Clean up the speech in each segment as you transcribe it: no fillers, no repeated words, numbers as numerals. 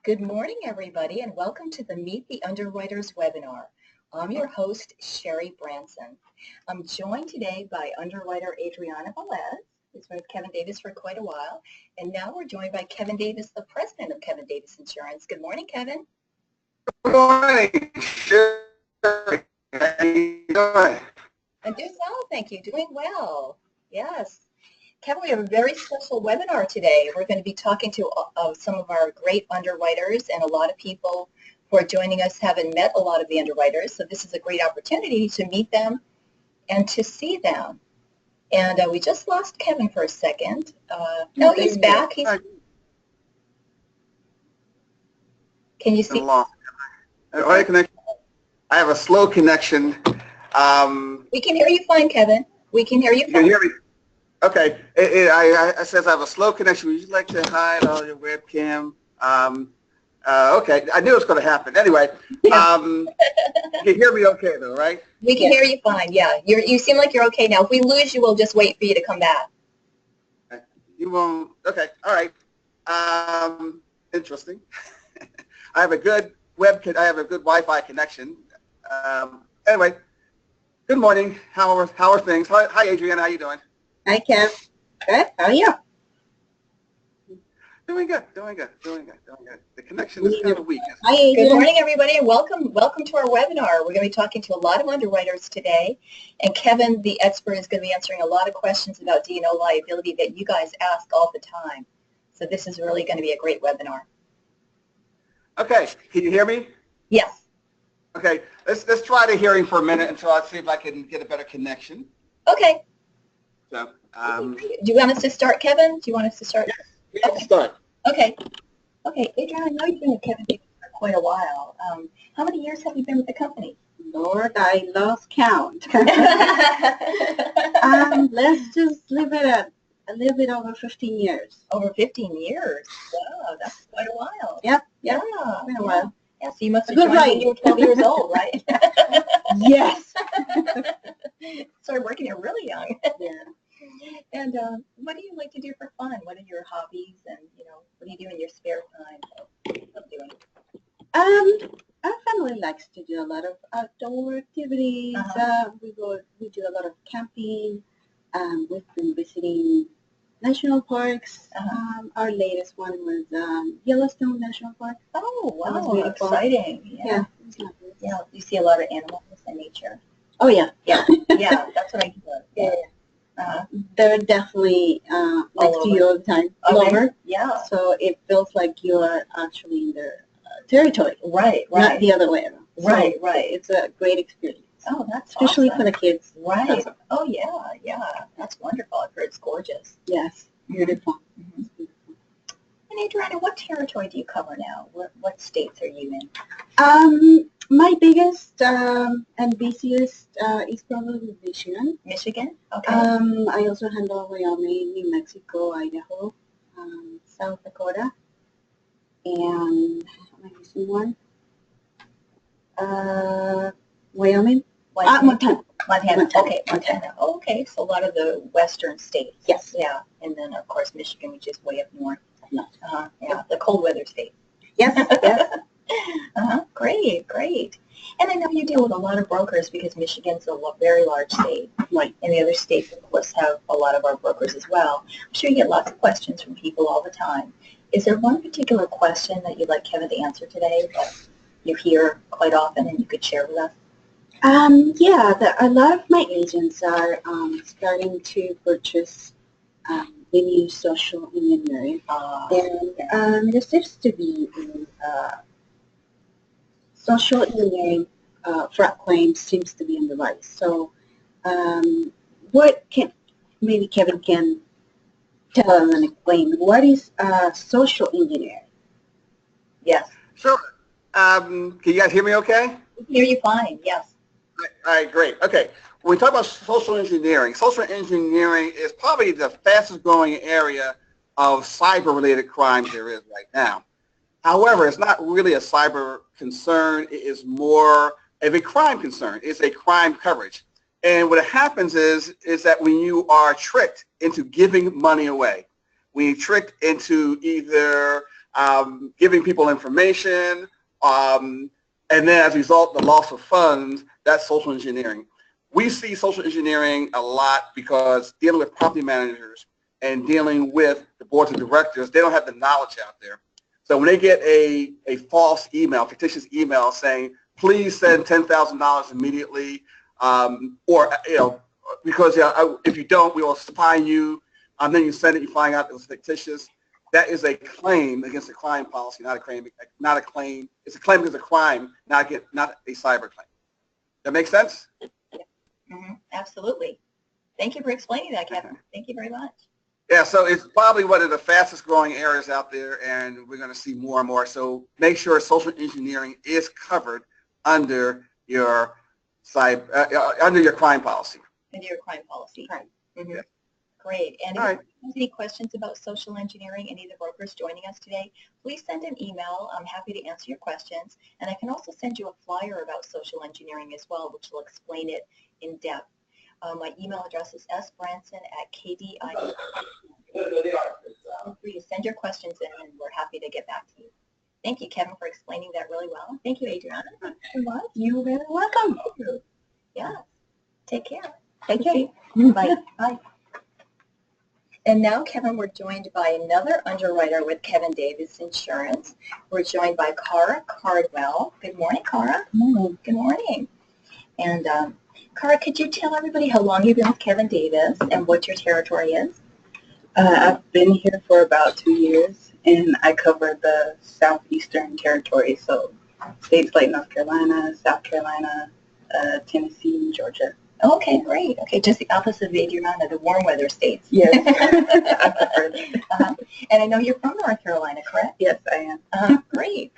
Good morning, everybody, and welcome to the Meet the Underwriters webinar. I'm your host, Sherry Branson. I'm joined today by underwriter Adriana Velez, who's been with Kevin Davis for quite a while, and now we're joined by Kevin Davis, the president of Kevin Davis Insurance. Good morning, Kevin. Good morning, Sherry. How you doing? I'm doing well, thank you. Doing well. Yes. Kevin, we have a very special webinar today. We're going to be talking to some of our great underwriters, and a lot of people who are joining us haven't met a lot of the underwriters, so this is a great opportunity to meet them and to see them. And we just lost Kevin for a second. No, he's back. Can you see? I have a slow connection. We can hear you fine, Kevin. We can hear you fine. You can hear me? Okay. I says I have a slow connection. Would you like to hide all your webcam? Okay. I knew it was going to happen. Anyway, you can hear me okay, though, right? We can hear you fine, yeah. You seem like you're okay now. If we lose you, we'll just wait for you to come back. You won't? Okay. All right. Interesting. I have a good I have a good Wi-Fi connection. Anyway, good morning. How are things? Hi, Adriana. How you doing? Hi, Kev. Good. How are you? Doing good. The connection is kind of weak. Hi, Adrian. Good morning, everybody, and welcome to our webinar. We're going to be talking to a lot of underwriters today, and Kevin, the expert, is going to be answering a lot of questions about D&O liability that you guys ask all the time. So this is really going to be a great webinar. Okay. Can you hear me? Yes. Okay. Let's try the hearing for a minute until I see if I can get a better connection. Okay. So, do you want us to start, Kevin? Do you want us to start? Yes, we can start. Okay. Okay, Adrian, I know you've been with Kevin Davis for quite a while. How many years have you been with the company? Lord, I lost count. Let's just leave it at a little bit over 15 years. Over 15 years? Wow, that's quite a while. Yep. Yeah. It's been a while. Yeah, so you must have joined when you were 12 years old, right? Yes. Started working here really young. Yeah. And what do you like to do for fun? What are your hobbies? And, what do you do in your spare time? Our family likes to do a lot of outdoor activities. We do a lot of camping. We've been visiting national parks. Our latest one was Yellowstone National Park. Oh, wow, exciting. Yeah. Yeah, you see a lot of animals in nature. Oh, yeah. Yeah, yeah, that's what I do. Yeah. They're definitely next to you all the time. Okay. All over. Yeah. So it feels like you are actually in their territory. Right. Not the other way around. Right. It's a great experience. Oh, that's especially awesome. For the kids. Right. Awesome. Oh, yeah. That's wonderful. I've heard it's gorgeous. Yes. Beautiful. Mm-hmm. And Adriana, what territory do you cover now? What states are you in? My biggest and busiest is probably Michigan. Michigan? Okay. I also handle Wyoming, New Mexico, Idaho, South Dakota, and am I missing one? Wyoming? Montana. Okay, Montana. Okay, so a lot of the western states. Yes. Yeah, and then of course Michigan, which is way up north. No. Yeah, the cold weather state. Yes. Great. And I know you deal with a lot of brokers because Michigan's a very large state. Right. And the other states, of course, have a lot of our brokers as well. I'm sure you get lots of questions from people all the time. Is there one particular question that you'd like Kevin to answer today that you hear quite often and you could share with us? A lot of my agents are starting to purchase the new social engineering. And there seems to be social engineering fraud claims seems to be on the rise. So maybe Kevin can tell us and explain what is social engineering? Yes. Sure. Can you guys hear me okay? We can hear you fine, yes. All right, great. Okay. When we talk about social engineering is probably the fastest growing area of cyber-related crimes there is right now. However, it's not really a cyber concern. It is more of a crime concern. It's a crime coverage. And what happens is that when you are tricked into giving money away, when you're tricked into either giving people information, and then as a result, the loss of funds, that's social engineering. We see social engineering a lot because dealing with property managers and dealing with the boards of directors, they don't have the knowledge out there. So when they get a false email, fictitious email saying, please send $10,000 immediately, or, because if you don't, we will fine you, then you send it, you find out it was fictitious. That is a claim against a crime policy, not a claim. It's a claim against a crime, not a cyber claim. That make sense? Mm-hmm. Absolutely. Thank you for explaining that, Kevin. Thank you very much. Yeah, so it's probably one of the fastest growing areas out there, and we're going to see more and more. So make sure social engineering is covered under your under your crime policy. Under your crime policy. Right. Mm-hmm. Yeah. Great. And if you have any questions about social engineering, any of the brokers joining us today, please send an email. I'm happy to answer your questions. And I can also send you a flyer about social engineering as well, which will explain it in depth. My email address is sbranson@kdi. Feel free to send your questions in, and we're happy to get back to you. Thank you, Kevin, for explaining that really well. Thank you, Adriana. Thank you so much. You're very welcome. Yeah. Take care. Take care. Bye. Bye. And now, Kevin, we're joined by another underwriter with Kevin Davis Insurance. We're joined by Cara Cardwell. Good morning, Cara. Good morning. Good morning. And Cara, could you tell everybody how long you've been with Kevin Davis and what your territory is? I've been here for about 2 years, and I cover the southeastern territory, so states like North Carolina, South Carolina, Tennessee, Georgia. Okay, great. Okay, just the opposite of Adriana, the warm weather states. Yes, I prefer that. And I know you're from North Carolina, correct? Yes, I am. Great.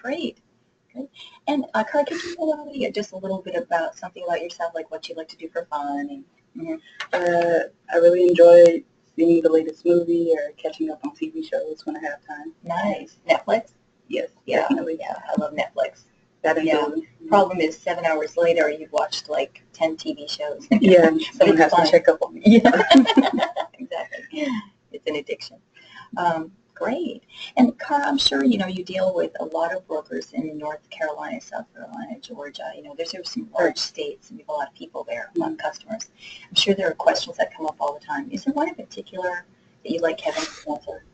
And Cara, could you tell everybody just a little bit about something about yourself, like what you like to do for fun? And, I really enjoy seeing the latest movie or catching up on TV shows when I have time. Nice. Netflix? Yes, Yeah, definitely. Yeah, I love Netflix. That Yeah. Problem is 7 hours later, you've watched like 10 TV shows. Yeah, someone has to check up on me. Yeah, exactly. It's an addiction. Great. And Cara, I'm sure, you deal with a lot of brokers in North Carolina, South Carolina, Georgia. There's some large states and we have a lot of people there, a lot of customers. I'm sure there are questions that come up all the time. Is there one in particular that you'd like Kevin to answer?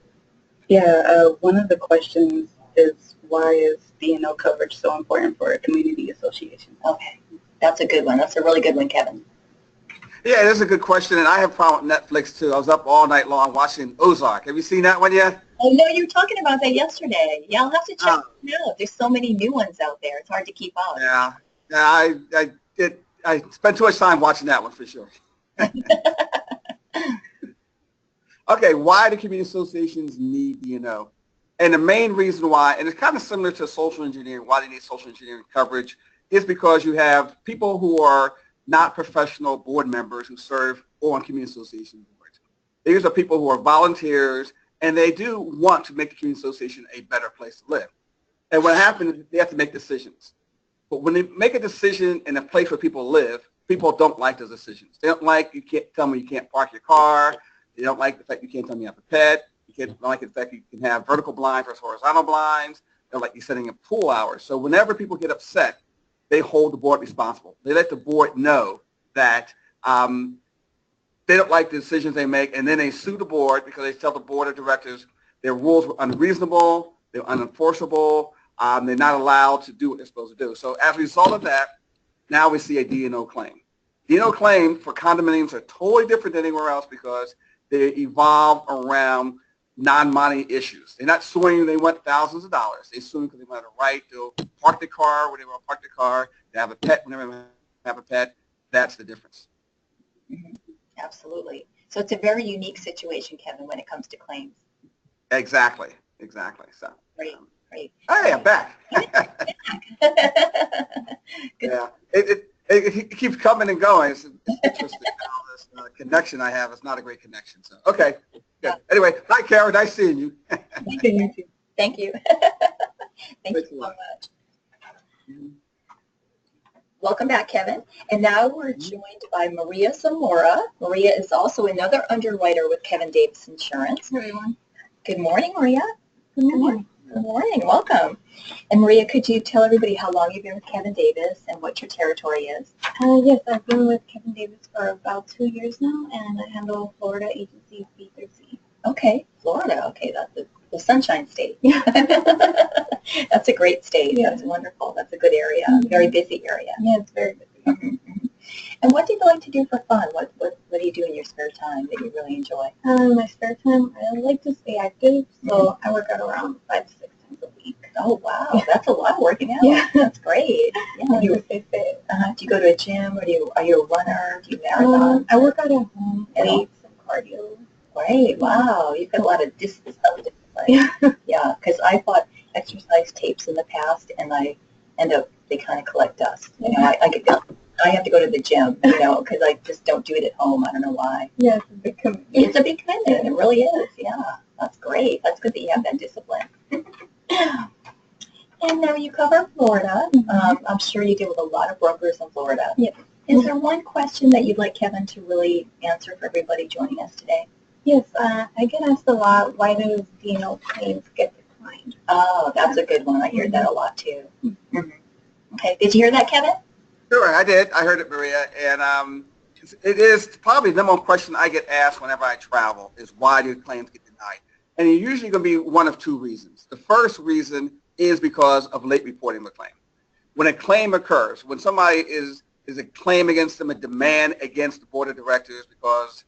Yeah, one of the questions is, why is D&O coverage so important for a community association? Okay, that's a good one. That's a really good one, Kevin. Yeah, that's a good question, and I have a problem with Netflix, too. I was up all night long watching Ozark. Have you seen that one yet? Oh, no, you were talking about that yesterday. Yeah, I'll have to check it out. There's so many new ones out there. It's hard to keep up. Yeah, I spent too much time watching that one for sure. Okay, why do community associations need D&O? And the main reason why, and it's kind of similar to social engineering, why they need social engineering coverage, is because you have people who are not professional board members who serve on community association boards. These are people who are volunteers, and they do want to make the community association a better place to live. And what happens is they have to make decisions. But when they make a decision in a place where people live, people don't like those decisions. They don't like, you can't tell me you can't park your car. They don't like the fact you can't tell me you have a pet. You don't like the fact you can have vertical blinds versus horizontal blinds. They don't like you setting in pool hours. So whenever people get upset, they hold the board responsible. They let the board know that they don't like the decisions they make, and then they sue the board because they tell the board of directors their rules were unreasonable, they're unenforceable, they're not allowed to do what they're supposed to do. So as a result of that, now we see a D&O claim. D&O claim for condominiums are totally different than anywhere else because they evolve around non-money issues. They're not suing, they want thousands of dollars. They're suing because they want a right to park the car when they want to park the car, to have a pet when they want to have a pet. That's the difference. Mm-hmm. Absolutely. So it's a very unique situation, Kevin, when it comes to claims. Exactly. So. Great. Hey, I'm back. Yeah. It keeps coming and going. It's interesting how this connection I have is not a great connection. So, okay. Good. Yeah. Anyway, hi, Kara. Nice seeing you. Thank you. Thank you so much. Mm-hmm. Welcome back, Kevin. And now we're joined by Maria Zamora. Maria is also another underwriter with Kevin Davis Insurance. Hey, everyone. Good morning, Maria. Good morning. Good morning. Welcome. And Maria, could you tell everybody how long you've been with Kevin Davis and what your territory is? Yes, I've been with Kevin Davis for about 2 years now, and I handle Florida agency B through C. Okay, Florida. Okay, that's the Sunshine State. Yeah. That's a great state. Yeah. That's wonderful. That's a good area. Very busy area. Yeah, it's very busy. And what do you like to do for fun? What do you do in your spare time that you really enjoy? My spare time, I like to stay active, so I work out around 5 to 6 times a week. Oh, wow. That's a lot of working out. Yeah. That's great. Yeah. Do you stay fit? Do you go to a gym, or are you a runner? Do you marathon? I work out at home, weights and cardio. Great. Wow. You've got a lot of discipline. Yeah. Yeah, because I bought exercise tapes in the past, and I end up, they kind of collect dust. You know, I have to go to the gym, you know, because I just don't do it at home. I don't know why. Yeah, it's a big commitment. It's a big commitment. It really is. Yeah, that's great. That's good that you have that discipline. And now you cover Florida. I'm sure you deal with a lot of brokers in Florida. Yeah. Is there one question that you'd like Kevin to really answer for everybody joining us today? Yes, I get asked a lot, why do D&O claims get declined? Oh, that's a good one. I hear that a lot too. Okay, did you hear that, Kevin? Sure, I did. I heard it, Maria. And it is probably the number one question I get asked whenever I travel is why do claims get denied? And it's usually going to be one of two reasons. The first reason is because of late reporting of a claim. When a claim occurs, when somebody is a claim against them, a demand against the board of directors because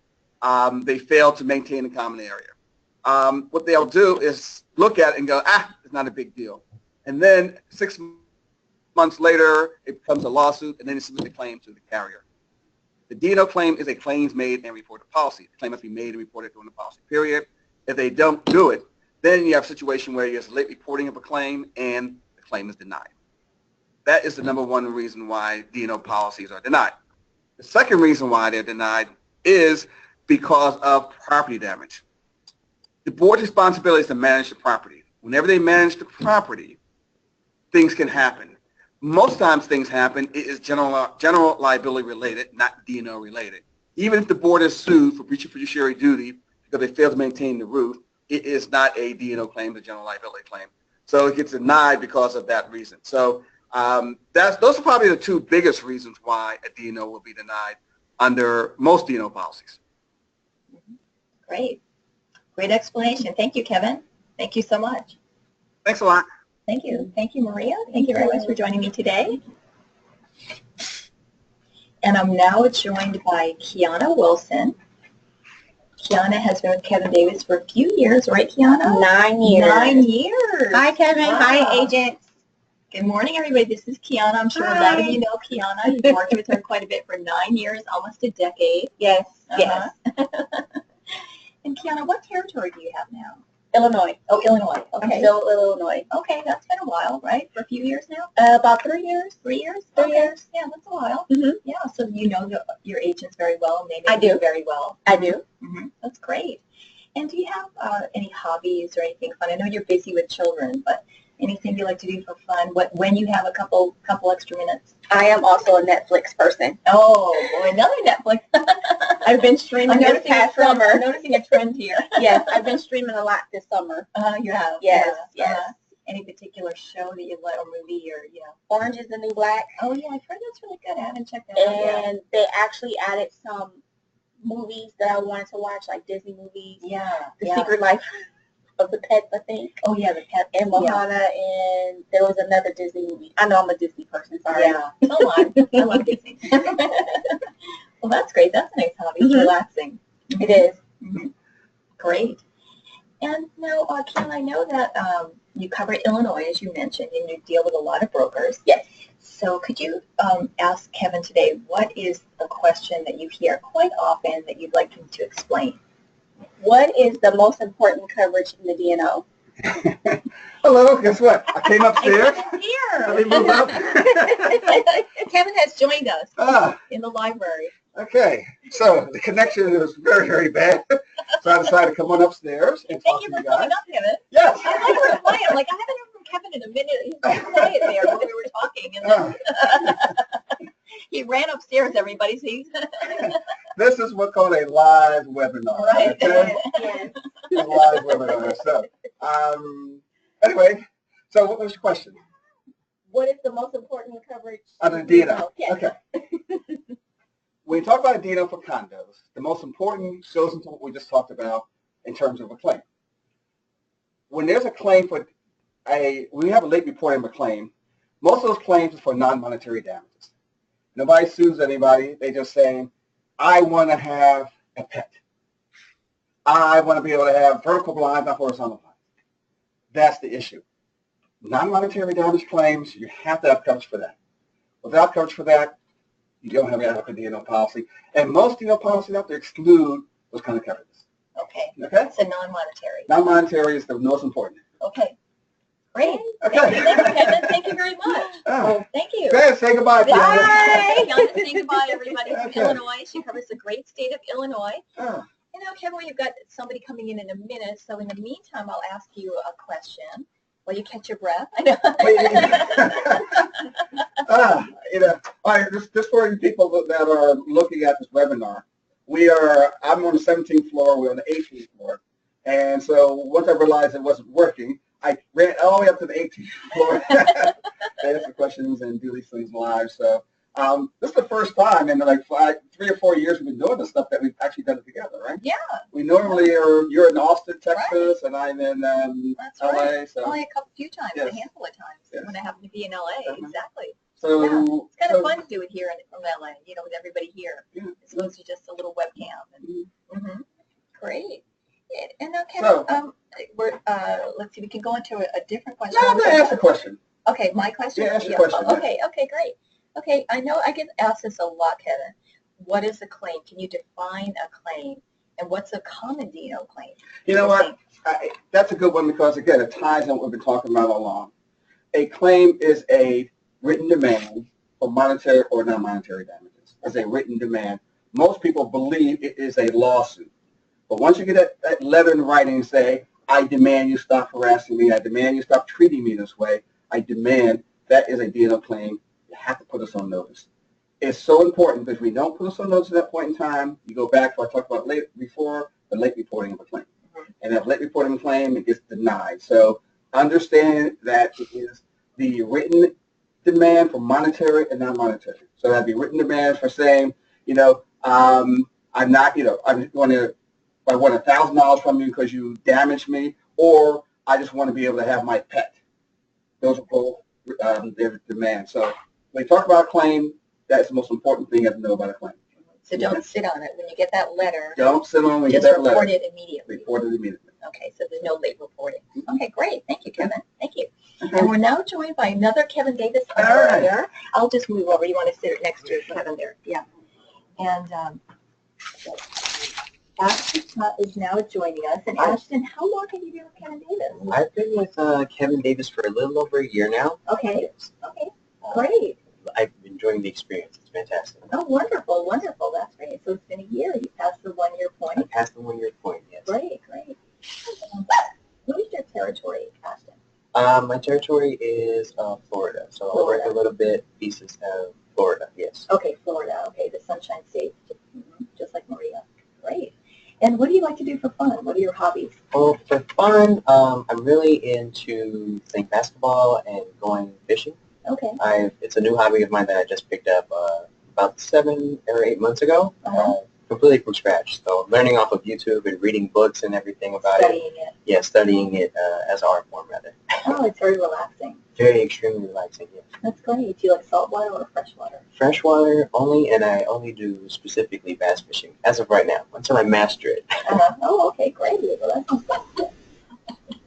they failed to maintain a common area, what they'll do is look at it and go, it's not a big deal. And then 6 months later, it becomes a lawsuit, and then they submit the claim to the carrier. The D&O claim is a claims made and reported policy. The claim must be made and reported during the policy period. If they don't do it, then you have a situation where there's late reporting of a claim and the claim is denied. That is the number one reason why D&O policies are denied. The second reason why they're denied is because of property damage. The board's responsibility is to manage the property. Whenever they manage the property, things can happen. Most times things happen, it is general liability related, not D&O related. Even if the board is sued for breach of fiduciary duty because they failed to maintain the roof, it is not a D&O claim, it's a general liability claim. So it gets denied because of that reason. So those are probably the two biggest reasons why a D&O will be denied under most D&O policies. Great. Great explanation. Thank you, Kevin. Thank you so much. Thanks a lot. Thank you. Thank you, Maria. Thank you very much for joining me today. And I'm now joined by Kiana Wilson. Kiana has been with Kevin Davis for a few years, right, Kiana? 9 years. 9 years. Hi, Kevin. Wow. Hi, agents. Good morning, everybody. This is Kiana. I'm sure a lot of you know Kiana. You've worked with her quite a bit for 9 years, almost a decade. Yes, yes. And Kiana, what territory do you have now? Illinois. Oh, Illinois. I'm Okay. still Illinois. Okay, that's been a while, right? For a few years now? About 3 years. 3 years? 3 Okay. years. Yeah, that's a while. Mhm. Yeah, so you know your agents very well, and they know I do. you very well. I do. That's great. And do you have any hobbies or anything fun? I know you're busy with children, but anything you like to do for fun? When you have a couple extra minutes? I am also a Netflix person. Oh, boy, another Netflix. I've been streaming this past summer. I'm noticing a trend here. Yes, I've been streaming a lot this summer. You have? Yes, Yeah. yes. Any particular show that you like, or movie, or, Orange is the New Black. Oh, yeah, I've heard that's really good. I haven't checked that out yet. And they actually added some movies that I wanted to watch, like Disney movies. Yeah. The Secret Life of the Pets, I think. Oh, yeah, the pet. And Mohana, and there was another Disney movie. I know I'm a Disney person, sorry. Yeah. So am I. I love Disney. Well, that's great. That's a nice hobby. It's relaxing. It is. Great. And now, Kim, I know that you cover Illinois, as you mentioned, and you deal with a lot of brokers. Yes. So could you ask Kevin today, what is a question that you hear quite often that you'd like him to explain? What is the most important coverage in the D&O? Hello, guess what? I came upstairs. Let me Here. move up. Kevin has joined us in the library. Okay, so the connection is very, very bad. So I decided to come on upstairs and talk Thank you to for you coming guys. up, Kevin. Yes. I like her quiet. I'm like, I haven't heard from Kevin in a minute. He's so quiet there when we were talking. And then he ran upstairs, everybody. So he's This is what's called a live webinar. Right. Okay? Yes. A live webinar. So, Anyway, so what was your question? What is the most important coverage? Under Dino. Yes. Okay. When you talk about a Dino for condos, the most important goes into what we just talked about in terms of a claim. When there's a claim when we have a late reporting of a claim, most of those claims are for non-monetary damages. Nobody sues anybody. They just saying, I want to have a pet. I want to be able to have vertical blinds, not horizontal blinds. That's the issue. Non-monetary damage claims, you have to have coverage for that. Without coverage for that, you don't have an adequate D&O policy. And most D&O policies out there exclude those kind of coverages. Okay. Okay? So non-monetary. Non-monetary is the most important. Okay. Great. Okay. Thank you, Kevin. Thank you very much. Oh. Thank you. Okay, say goodbye, Fiona. Bye. Fiona, say goodbye, everybody from Okay. Illinois. She covers the great state of Illinois. Oh. You know, Kevin, you've got somebody coming in a minute. So in the meantime, I'll ask you a question while you catch your breath. I know. All right, just for you people that are looking at this webinar, I'm on the 17th floor, we're on the 18th floor. And so once I realized it wasn't working, I ran all the way up to the 18th floor to answer questions and do these things live. So this is the first time in like 3 or 4 years we've been doing this stuff that we've actually done it together, right? Yeah. We normally you're in Austin, Texas, and I'm in That's LA. right. So Only a few times, Yes. a handful of times Yes. when I happen to be in LA. Uh-huh. Exactly. So Yeah. It's kind of so- fun to do it here from LA, you know, with everybody here, Yeah. as opposed to just a little webcam. And, Mhm. Great. Yeah, and now, Kevin, So- let's see, we can go into a different question. No, I'm going to ask a question. Okay, my question? Yeah, ask your question, yeah. Okay, great. Okay, I know I get asked this a lot, Kevin. What is a claim? Can you define a claim? And what's a common D&O claim? You know what? That's a good one because, again, it ties in what we've been talking about all along. A claim is a written demand for monetary or non-monetary damages. It's a written demand. Most people believe it is a lawsuit. But once you get that letter in writing and say, I demand you stop harassing me, I demand you stop treating me this way, I demand, that is a D&O claim. You have to put us on notice. It's so important because if we don't put us on notice at that point in time, you go back to what I talked about before, the late reporting of a claim. And that late reporting of a claim, it gets denied. So understand that it is the written demand for monetary and non-monetary. So that'd be written demands for saying, I'm not, I want $1,000 from you because you damaged me, or I just want to be able to have my pet. Those are both their demands. So when we talk about a claim, that's the most important thing you have to know about a claim. So don't sit on it. When you get that letter, Don't sit on it when you just get that letter. report it immediately. Report it immediately. Okay, so there's no late reporting. Okay, great. Thank you, Kevin. Thank you. Okay. And we're now joined by another Kevin Davis All right. underwriter. I'll just move over. You want to sit next to Kevin there? Yeah. And Ashton is now joining us. And Hi. Ashton, how long have you been with Kevin Davis? I've been with Kevin Davis for a little over a year now. Okay. Okay. Great. I'm enjoying the experience. It's fantastic. Oh, wonderful, wonderful. That's great. So it's been a year. You passed the 1-year I point. passed the 1-year point, yes. Great, great. What is your territory, Ashton? My territory is Florida, so I work a little bit pieces of Florida, yes. Okay, Florida. Okay, the Sunshine State, just like Maria. Great. And what do you like to do for fun? What are your hobbies? Well, for fun, I'm really into playing basketball and going fishing. Okay. It's a new hobby of mine that I just picked up about 7 or 8 months ago, completely from scratch. So learning off of YouTube and reading books and everything about Studying it. Yeah, studying it as art form, rather. Oh, it's very relaxing. Very extremely relaxing, yes. That's great. Do you like saltwater or freshwater? Freshwater only, and I only do specifically bass fishing as of right now, until I master it. Oh, okay, great. Well, that sounds good.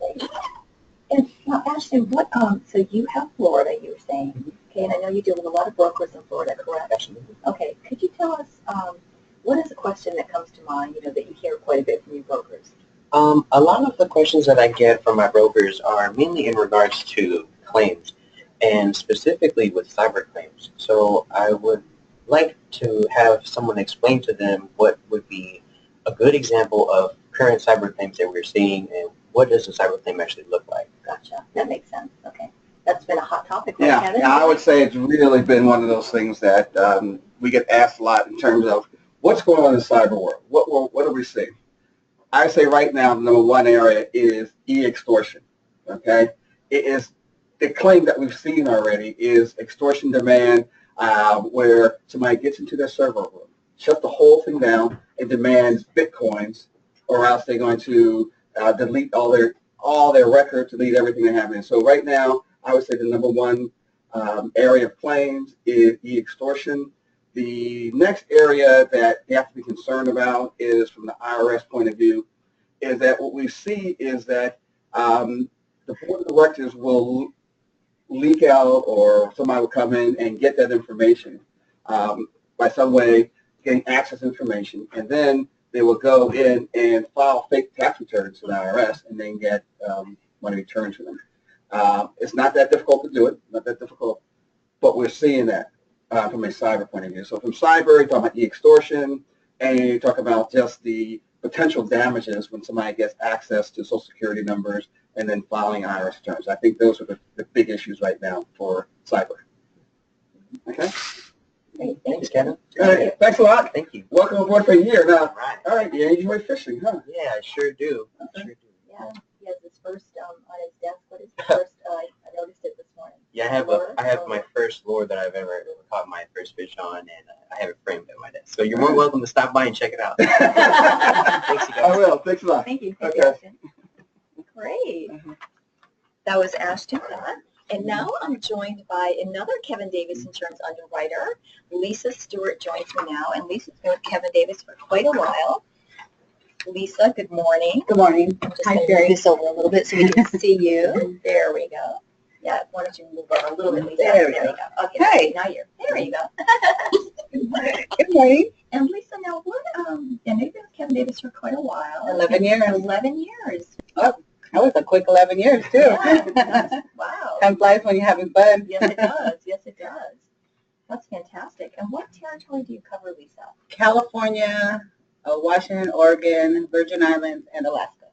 Great. And now, Ashton, so you have Florida, you were saying, okay, and I know you deal with a lot of brokers in Florida, correct? Absolutely. Okay, could you tell us, what is a question that comes to mind, that you hear quite a bit from your brokers? A lot of the questions that I get from my brokers are mainly in regards to claims, and specifically with cyber claims. So I would like to have someone explain to them what would be a good example of current cyber claims that we're seeing, and what does a cyber claim actually look like. Gotcha. That makes sense. Okay. That's been a hot topic, right, Kevin? Yeah, I would say it's really been one of those things that we get asked a lot in terms of what's going on in the cyber world. What are we seeing? I say right now the number one area is e-extortion. Okay, it is the claim that we've seen already is extortion demand, where somebody gets into their server room, shuts the whole thing down, and demands bitcoins, or else they're going to delete all their records, delete everything they have in. So right now, I would say the number one area of claims is e-extortion. The next area that you have to be concerned about is, from the IRS point of view, is that what we see is that the board of directors will leak out, or somebody will come in and get that information by some way, getting access information, and then they will go in and file fake tax returns to the IRS and then get money returned to them. It's not that difficult to do it, not that difficult, but we're seeing that from a cyber point of view. So from cyber, you talk about e-extortion, and you talk about just the potential damages when somebody gets access to Social Security numbers and then filing IRS returns. I think those are the big issues right now for cyber. Okay? Great, Thanks, Kevin. All right, thanks a lot. Thank you. Welcome aboard for a year now. All right. All right, you enjoy fishing, huh? Yeah, I sure do. Okay. Sure do. Yeah, he has his first on his desk. What is the first? I noticed it this morning. Yeah, I have my first lure that I've ever caught my first fish on, and I have it framed at my desk. So you're more welcome to stop by and check it out. Thanks, you guys. I will. Thanks a lot. Thank you. Okay. Ashton. Great. That was Ashton. And now I'm joined by another Kevin Davis Insurance underwriter. Lisa Stewart joins me now, and Lisa's been with Kevin Davis for quite a while. Lisa, good morning. Good morning. I'm just Hi, going to move this over a little bit so we can see you. There we go. Yeah, why don't you move over a little bit, Lisa? There we go. Okay, Hey. now you're. There you go. Good morning. And Lisa, now what? And you've been with Kevin Davis for quite a while. 11 years. 11 years. That was a quick 11 years, too. Yeah. Wow. Time flies when you're having fun. Yes, it does. Yes, it does. That's fantastic. And what territory do you cover, Lisa? California, Washington, Oregon, Virgin Islands, and Alaska.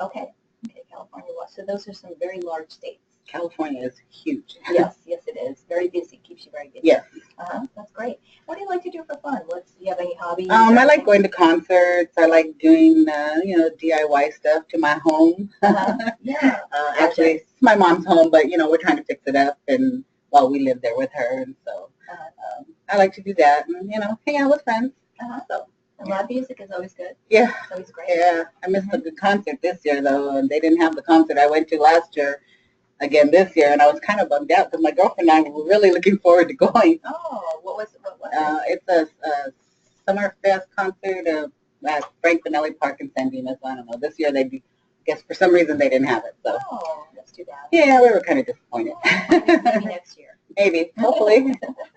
Okay. Okay, California. So those are some very large states. California is huge. Yes, yes, it is. Very busy. Keeps you very busy. Yes. That's great. What do you like to do for fun? Do you have any hobbies? I like going to concerts. I like doing, DIY stuff to my home. Yeah. Actually, it's my mom's home, but, we're trying to fix it up, and while we live there with her, and so I like to do that, and, hang out with friends. So. And live music is always good. Yeah. It's always great. Yeah. I missed a good concert this year, though, and they didn't have the concert I went to last year again this year, and I was kind of bummed out because my girlfriend and I were really looking forward to going. Oh, what was it? It's a Summer Fest concert at Frank Finelli Park in San Dimas. I don't know. This year I guess for some reason they didn't have it. So Oh, that's too bad. yeah, we were kind of disappointed. Maybe next year. Maybe, hopefully.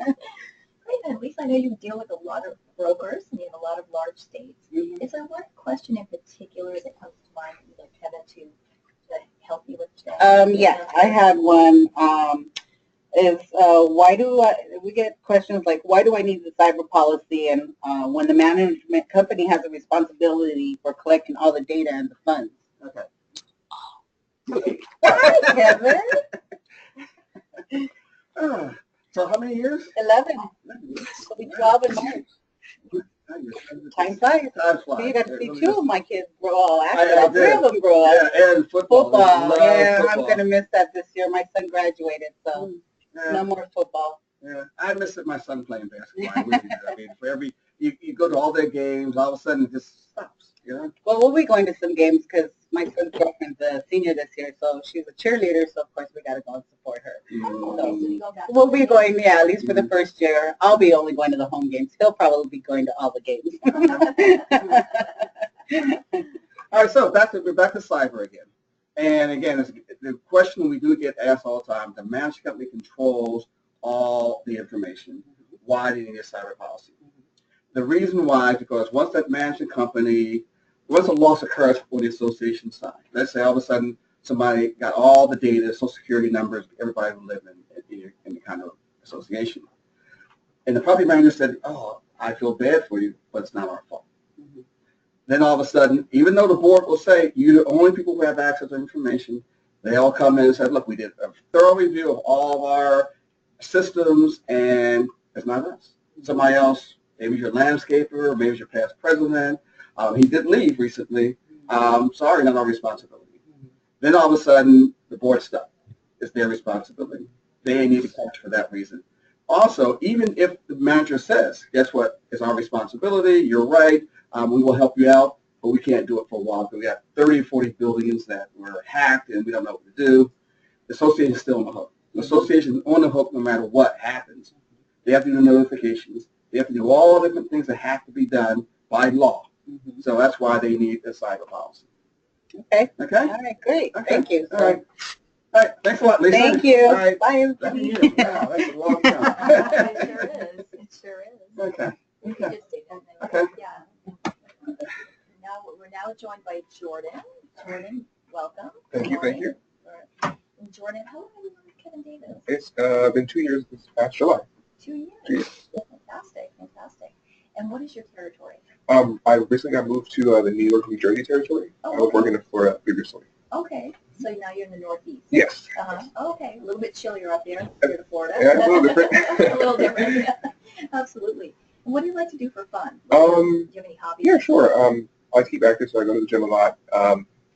Great. And Lisa, I know you deal with a lot of brokers and you have a lot of large states. Mhm. Is there one question in particular that comes to mind that you'd like Kevin to help you with today? Yes, I had one. We get questions like, why do I need the cyber policy, and when the management company has a responsibility for collecting all the data and the funds? Okay. Hi, Kevin. So how many years? 11. It'll be 12 in March. Time flies. Time So flies. you got to It see really 2 is. of my kids grow. Actually, I all 3 of did. them grow up. Yeah, and football. Football. Love Yeah, I'm football. going to miss that this year. My son graduated, so Yeah. no more football. Yeah, I miss my son playing basketball. I really do. I mean, for you go to all their games, all of a sudden it just stops. Well, we'll be going to some games because my son's girlfriend's a senior this year, so she's a cheerleader, so of course we got to go and support her. Oh, So, okay, so you go back to we'll the be game. going, at least for the first year. I'll be only going to the home games. He'll probably be going to all the games. All right, so we're back to cyber again. And again, it's the question we do get asked all the time: the management company controls all the information. Why do you need a cyber policy? The reason why is because once a loss occurs on the association side, let's say all of a sudden somebody got all the data, social security numbers, everybody who lived in the kind of association. And the property manager said, oh, I feel bad for you, but it's not our fault. Mhm. Then all of a sudden, even though the board will say, you're the only people who have access to information, they all come in and said, look, we did a thorough review of all of our systems, and it's not us. Somebody else, maybe your landscaper, maybe your past president. He did leave recently. Sorry, not our responsibility. Then all of a sudden, the board stopped. it's their responsibility. They need to catch for that reason. Also, even if the manager says, guess what, it's our responsibility, you're right, we will help you out, but we can't do it for a while because we have 30 or 40 buildings that were hacked and we don't know what to do. The association is still on the hook. The association is on the hook no matter what happens. They have to do the notifications. They have to do all different things that have to be done by law. So that's why they need a cyber policy. Okay. Okay? All right, great. Okay. Thank you. All right. All right. Thanks a lot, Lisa. Thank you. All right. Bye, 7 everybody. years. Wow, that's a long time. It sure is. It sure is. Okay. You Okay. just take that note. Okay. Yeah. Now we're now joined by Jordan. Jordan, welcome. Thank you, thank you. And Jordan, how long have you been with Kevin Davis? It's been 2 years this past July. 2 years. 2 years. Fantastic, fantastic. And what is your territory? I recently got moved to the New York, New Jersey territory. Oh, I was okay. working for previously. Okay, so now you're in the Northeast. Yes. Okay, a little bit chillier up there compared to Florida. Yeah, a little different. A little different. Yeah. Absolutely. And what do you like to do for fun? Do you have any hobbies? Yeah, sure. I keep active, so I go to the gym a lot.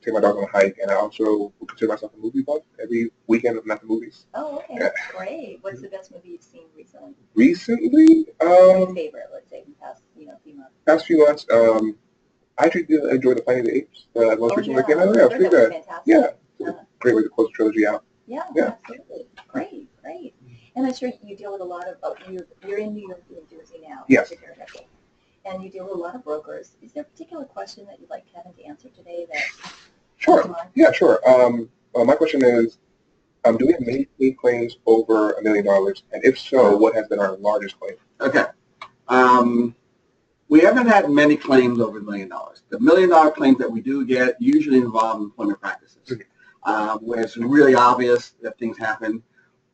Take my dog on a hike, and I also consider myself a movie buff. Every weekend I'm at the movies. Oh, okay, Yeah. great. What's the best movie you've seen recently? Recently, Your favorite, let's say, in the past, few months. past few months, I actually did enjoy the Planet of the Apes. The most recent one came out. Yeah, it was pretty that was good. fantastic. Yeah, it's a great way to close the trilogy out. Yeah, Yeah. absolutely. Great, great. And I'm sure you deal with a lot of, you're in New York, New Jersey now. Yes. That's your territory. And you deal with a lot of brokers. Is there a particular question that you'd like Kevin to answer today that? Sure. Yeah, sure. My question is, do we have many paid claims over $1 million? And if so, what has been our largest claim? Okay. We haven't had many claims over $1 million. The $1 million claims that we do get usually involve employment practices, where it's really obvious that things happen.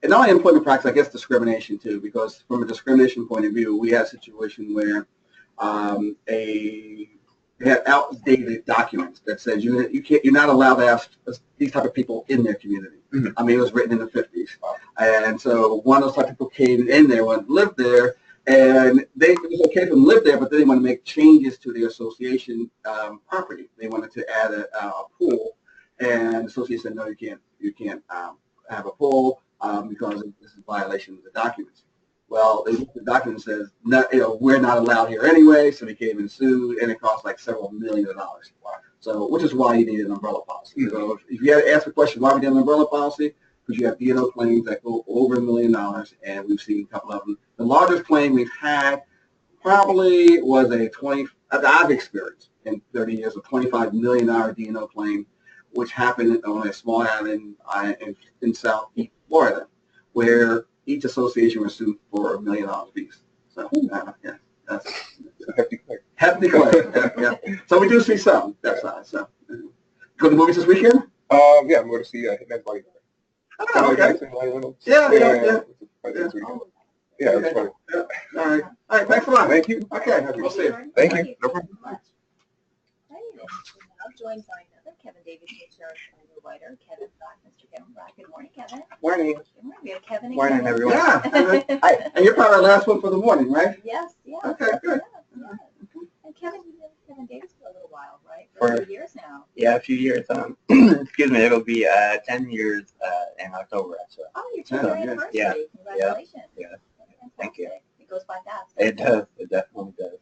And not only employment practice, I guess discrimination too, because from a discrimination point of view, we had a situation where they had outdated documents that says you're not allowed to have these type of people in their community. Mm-hmm. I mean, it was written in the 50s. And so one of those type of people came in there, wanted to live there, and it was okay for them to live there, but then they want to make changes to their association property. They wanted to add a pool, and the association said, no, you can't have a pool because this is a violation of the documents. Well, they looked at the document and says, no, we're not allowed here anyway, so they came and sued, and it cost like several million dollars. So, which is why you need an umbrella policy. Mm-hmm. So if you had to ask the question, why we need an umbrella policy? Because you have D&O claims that go over $1 million, and we've seen a couple of them. The largest claim we've had probably was I've experienced in 30 years, a $25 million D&O claim, which happened on a small island in southeast Florida, where each association was sued for $1 million apiece. So, yeah, that's a hefty claim. Hefty claim. Yeah. So we do see some that size. So, go to the movies this weekend? Yeah, I'm going to see Hitman's Bodyguard. Oh, okay. Jackson, Ryan Reynolds. Yeah. Yeah, it was Okay. funny. Yeah. All right. Thanks a lot. Thank you. Okay. We'll see you. Thank you. No problem. Right, and now joined by another Kevin Davis insurance underwriter, Kevin Black. Mr. Kevin Black. Good morning, Kevin. Morning. Good morning. We have Kevin and Morning, Kevin. everyone. Yeah. Hi. And you're probably the last one for the morning, right? Yes. Yeah. Okay, good. Yeah. And Kevin, you've been with Kevin Davis for a little while, right? For a few years now. Yeah, a few years. Excuse me, it'll be 10 years in October, actually. Oh, your 10th Yeah, anniversary. yeah. Congratulations. Yeah. Fantastic. Thank you. It goes by fast. It does. It definitely does.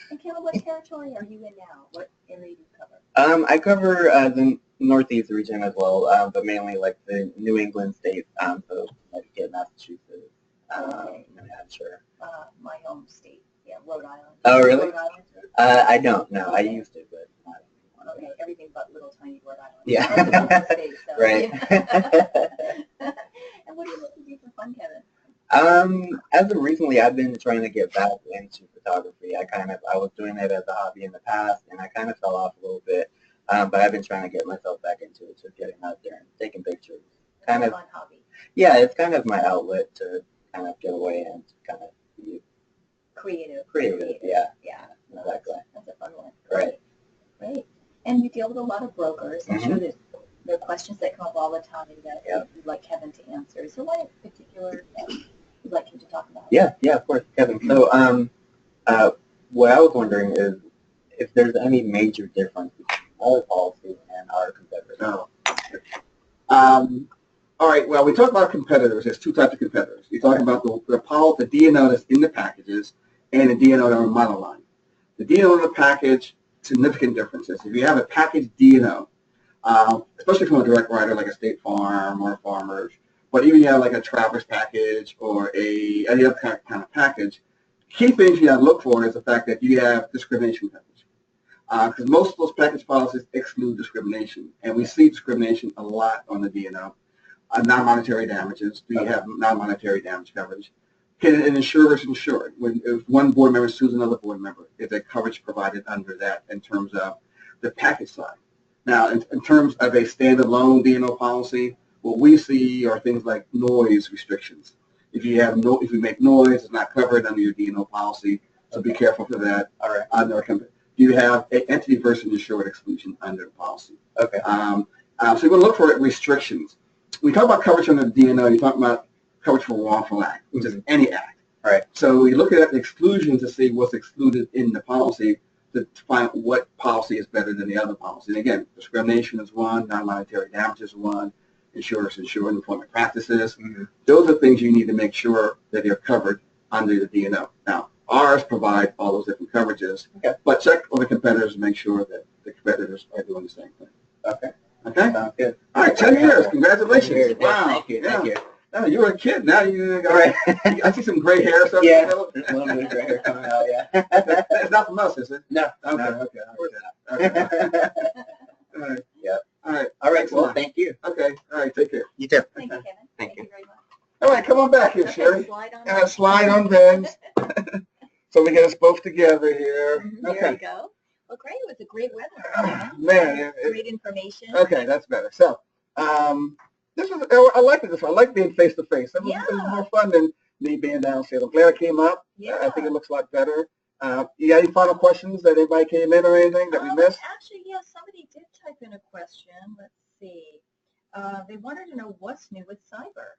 And Kevin, what territory are you in now? What area do you cover? I cover the Northeast region as well, but mainly like the New England states, so Connecticut, Massachusetts, New Hampshire. My home state. Yeah, Rhode Island. Oh, really? Rhode Island? I don't know. I used to, but not anymore. Okay, everything but little tiny Rhode Island. Yeah. That's a little state, so, Right. yeah. And what do you like to do for fun, Kevin? As of recently, I've been trying to get back into photography. I was doing it as a hobby in the past, and I kind of fell off a little bit. But I've been trying to get myself back into it, so getting out there and taking pictures. Kind of fun hobby. Yeah, it's kind of my outlet to kind of get away and kind of be Creative. yeah. Yeah. No, Exactly. That's a fun one. Right. Great. And you deal with a lot of brokers. I'm sure that there are questions that come up all the time that you'd like Kevin to answer. Is there one in particular that you'd like him to talk about? Yeah, of course, Kevin. So, what I was wondering is if there's any major difference between our policy and our competitors. No. All right, well, we talk about competitors. There's two types of competitors. You talk about the D&O that's in the packages and the D&O that are monoline. The D&O in the package, significant differences. If you have a package D&O, especially from a direct writer like a State Farm or Farmers, but even you have like a Travelers package or any other kind of package, key things you have to look for is the fact that you have discrimination coverage. Because most of those package policies exclude discrimination, and we see discrimination a lot on the D&O. Non-monetary damages. Do you have non-monetary damage coverage? Can an insurer is insured? If one board member sues another board member, is there coverage provided under that in terms of the package side? Now, in terms of a standalone D&O policy, what we see are things like noise restrictions. If you make noise, it's not covered under your D&O policy, so be careful for that. All right. Do you have an entity versus insured exclusion under the policy? Okay. So you're going to look for restrictions. When you talk about coverage under the D&O, you talk about coverage for wrongful act, which is any act. Right. So you look at the exclusion to see what's excluded in the policy to find what policy is better than the other policy. And again, discrimination is one, non-monetary damage is one, insurers insure employment practices. Mm-hmm. Those are things you need to make sure that they're covered under the D&O. Now, ours provide all those different coverages, but check with the competitors to make sure that the competitors are doing the same thing. Okay. Okay? Good. All right, 10 years. Congratulations. 10 years. Wow. Thank you. Thank you. No, you were a kid. Now you got, Right. I see some gray hair. Or Yeah. something. A little bit of gray hair coming out, yeah. It's not from us, is it? No. Okay, No. okay. Okay. All right. Yep. All right. All right. Thanks a Well, lot. thank you. Okay. All right. Take care. You too. Thank you, Kevin. Thank you. very much. All right. Come on back here, Okay, Sherry. slide on. Slide on, Ben. So we get us both together here. There Okay. you go. Well, great. It was a great webinar. Man, Great information. okay, that's better. So, this was, I liked this one. I like being face to face. It was more fun than me being downstairs. I'm glad I came up. Yeah. I think it looks a lot better. You got any final questions that anybody came in or anything that we missed? Actually, yeah, somebody did type in a question. Let's see. They wanted to know what's new with cyber.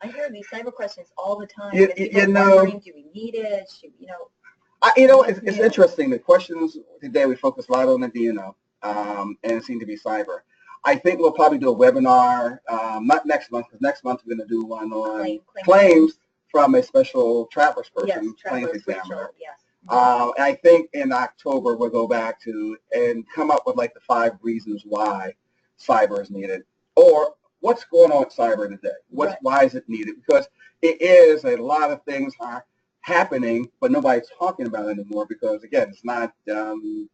I hear these cyber questions all the time. You know, wondering, do we need it? It's interesting. The questions today, we focus a lot on the D&O, and it seemed to be cyber. I think we'll probably do a webinar, not next month, because next month we're going to do one on claims from a special travelers person, claims examiner. Yes. And I think in October we'll go back to and come up with like the 5 reasons why cyber is needed, or what's going on with cyber today. Why is it needed? Because it is a lot of things are happening, but nobody's talking about it anymore because again, it's not in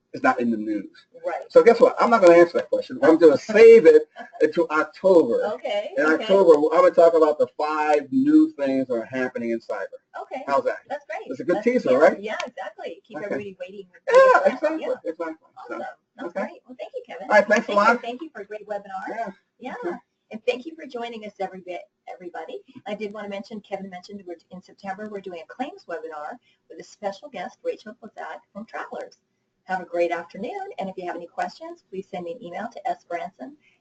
the news. Right. So guess what? I'm not going to answer that question. I'm going to save it until October. Okay. In October, I'm going to talk about the 5 new things that are happening in cyber. Okay. How's that? That's great. It's a good teaser, right? Yeah, exactly. Keep everybody waiting. Yeah, exactly. Yeah. Exactly. Awesome. That's great. Well, thank you, Kevin. All right, thanks a lot. Thank you for a great webinar. Yeah. Yeah. And thank you for joining us, everybody. I did want to mention, Kevin mentioned in September, we're doing a claims webinar with a special guest, Rachel Plazak from Travelers. Have a great afternoon. And if you have any questions, please send me an email to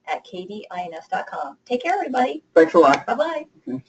sbranson@kdins.com. Take care, everybody. Thanks a lot. Bye-bye. Okay.